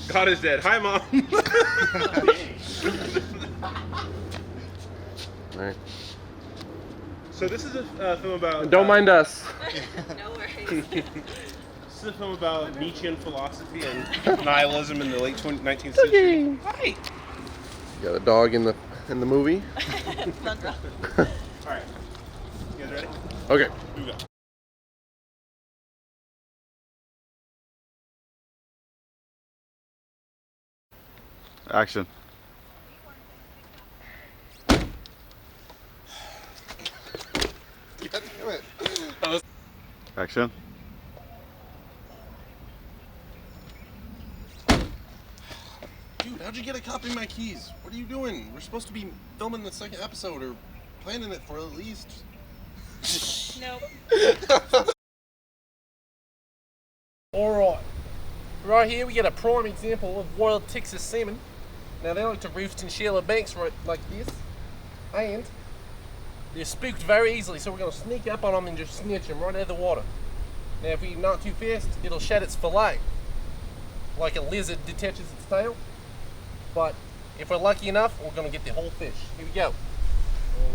God is dead. Hi, Mom. Alright. So this is a film about... Don't mind us. No worries. This is a film about Nietzschean philosophy and nihilism in the late 19th century. Hi. You got a dog in the movie. Not wrong. All right. You guys ready? Okay. Here we go. Action. God damn it. Action. Dude, how'd you get a copy of my keys? What are you doing? We're supposed to be filming the second episode or planning it for at least. Nope. Alright. Right here we get a prime example of wild Texas salmon. Now they like to roost in shallow banks right like this. And they're spooked very easily, so we're going to sneak up on them and just snatch them right out of the water. Now if we're not too fast, it'll shed its fillet. Like a lizard detaches its tail. But if we're lucky enough, we're going to get the whole fish. Here we go.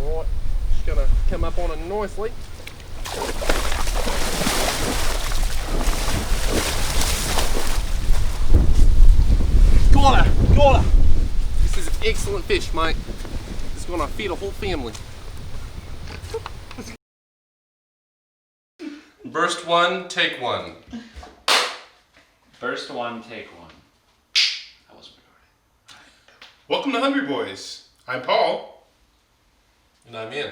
Alright, just going to come up on it nicely. Got her! Got her! This is an excellent fish, mate. It's going to feed a whole family. Burst one, take one. First one, take one. That wasn't recording. Welcome to Hungry Boys. I'm Paul. And I'm in.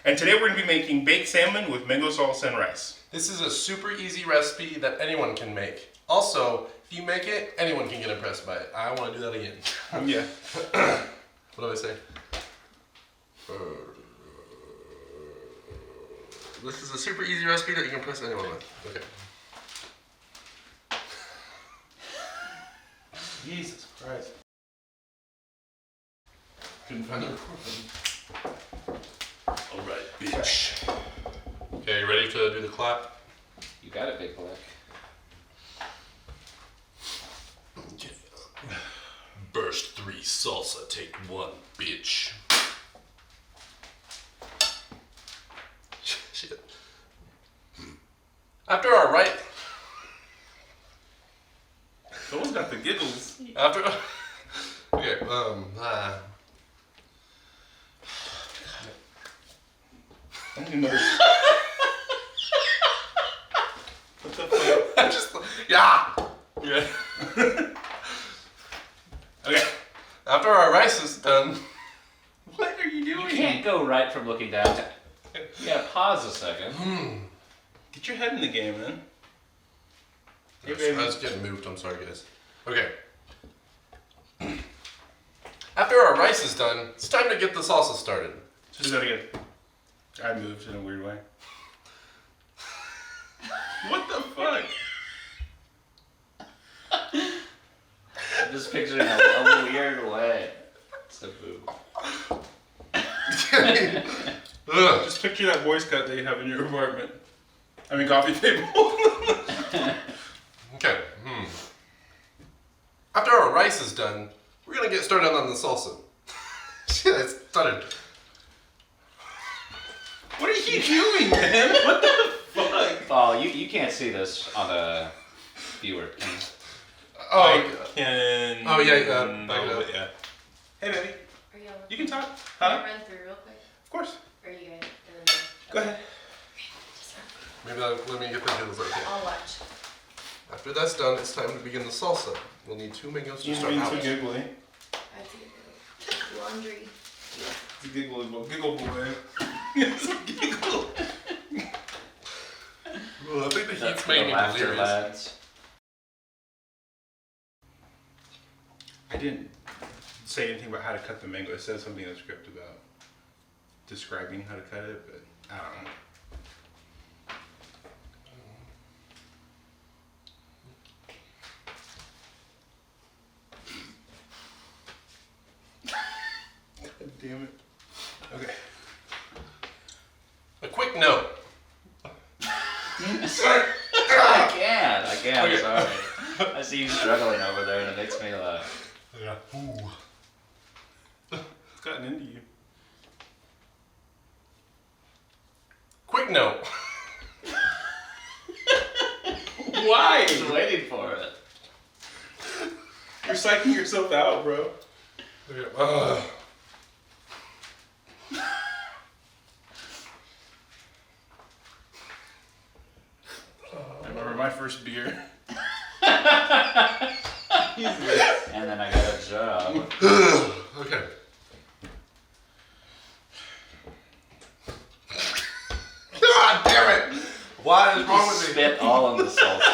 And today we're going to be making baked salmon with mango salsa and rice. This is a super easy recipe that anyone can make. Also, if you make it, anyone can get impressed by it. I want to do that again. Yeah. What do I say? This is a super easy recipe that you can impress anyone with. Okay. Jesus Christ. Couldn't find the recording. Alright, bitch. Okay, you ready to do the clap? You got it, Big Black. Okay. Burst 3 salsa, take one, bitch. Shit. After our right. Someone's got the giggles. After. Okay, I don't even know. What the fuck? I just. Yeah! Yeah. Okay. After our rice is done. What are you You doing? can't go right from looking down to... Yeah, pause a second. Get your head in the game, man. Hey, I baby. was getting moved, I'm sorry, guys. Okay. After our rice is done, it's time to get the salsa started. Do that again. I moved in a weird way. What the fuck? I'm just picturing a weird way to move. Ugh. Just picture that voice cut that you have in your apartment. I mean, coffee table. Okay. After our rice is done, we're gonna get started on the salsa. Shit, it's started. What are you doing, man? What the fuck? Oh, you can't see this on the viewer. Can you? Oh, Can... Oh, yeah, back it up. Yeah. Hey, baby. Are y'all You can talk. Can Huh? I run through real quick? Of course. Or are you guys? Go ahead. Just run. maybe let me get the heels right here. I'll watch. After that's done, it's time to begin the salsa. We'll need 2 mangoes to You start mean out. too giggly. I have to do laundry. It's a giggle boy. It's a giggle. Well, I think the That's heat's the making me laughter, delirious. lads. I didn't say anything about how to cut the mango. It said something in the script about describing how to cut it, but I don't know. God damn it. Okay. A quick note. I can't, Okay. sorry. I see you struggling over there, and it makes me laugh. Yeah. Ooh. It's gotten into you. Quick note. Why? I was waiting for it. You're psyching yourself out, bro. I remember my first beer. And then I got a job. Okay. God damn it! What is wrong with me? Spit all on the salsa.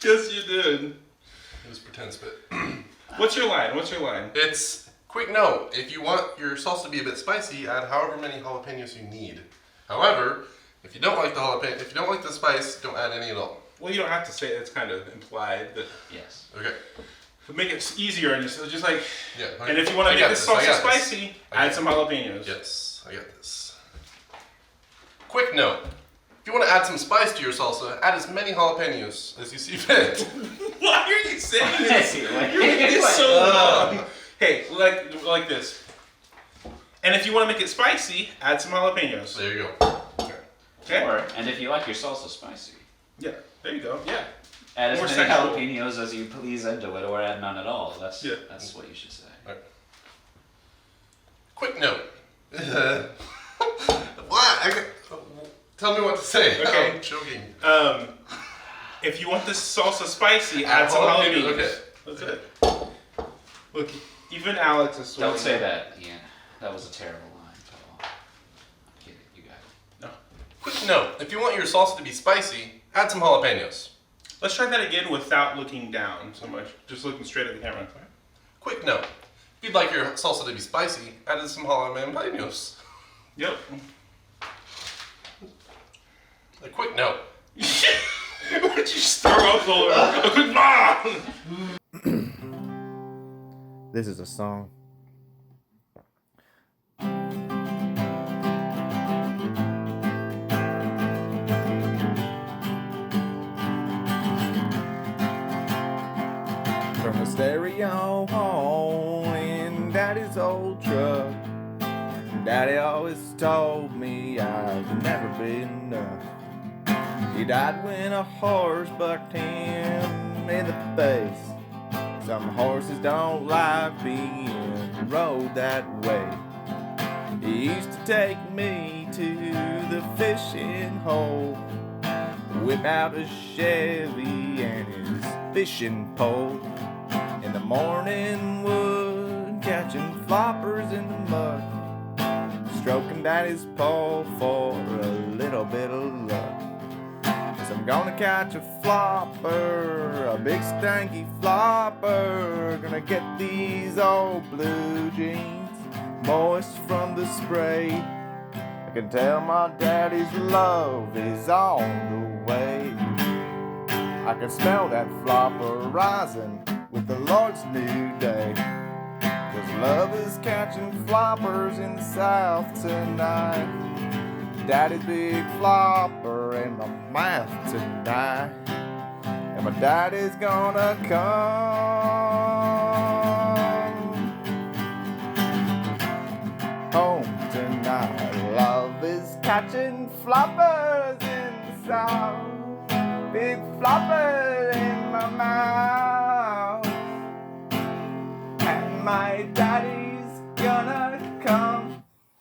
Yes, you did. It was pretend spit. What's your line? What's your line? It's quick note. If you want your salsa to be a bit spicy, add however many jalapenos you need. However, if you don't like the jalapeno, if you don't like the spice, don't add any at all. Well, you don't have to say it. It's kind of implied. But Yes. Okay. to make it easier on yourself, just like. Yeah. And if you want to make this salsa spicy, add some jalapenos. Yes, I got this. Quick note. If you want to add some spice to your salsa, add as many jalapenos as you see fit. Why are you saying this? You're making Wait, it so long. Hey, like this. And if you want to make it spicy, add some jalapenos. There you go. Okay? And if you like your salsa spicy, Yeah, there you go. Yeah. add as More many sexual. jalapenos as you please into it, or add none at all. That's Yeah. that's what you should say. Quick note. What? Tell me what to say. Okay. I'm joking. If you want this salsa spicy, add some jalapenos. Okay. That's it. Look, even Alex is sweating. Don't say that, Ian. That was a terrible line, Paul. I'm kidding. You got it. No. Quick note. If you want your salsa to be spicy, add some jalapenos. Let's try that again without looking down so much. Just looking straight at the camera. Quick note. If you'd like your salsa to be spicy, add some jalapenos. Yep. A quick note. Why'd you just throw up all over? This is a song. From the stereo home in Daddy's old truck, Daddy always told me I've never been enough. He died when a horse bucked him in the face. Some horses don't like being rode that way. He used to take me to the fishing hole, whip out a Chevy and his fishing pole. In the morning wood, catching floppers in the mud, stroking Daddy's pole for a little bit of luck. 'Cause I'm gonna catch a flopper, a big stanky flopper. Gonna get these old blue jeans moist from the spray. I can tell my daddy's love is on the way. I can smell that flopper rising with the Lord's new day. 'Cause love is catching floppers in the South tonight. Daddy's big flopper in my mouth tonight. And my daddy's gonna come home tonight. Love is catching floppers in the South. Big flopper in my mouth. And my daddy's gonna come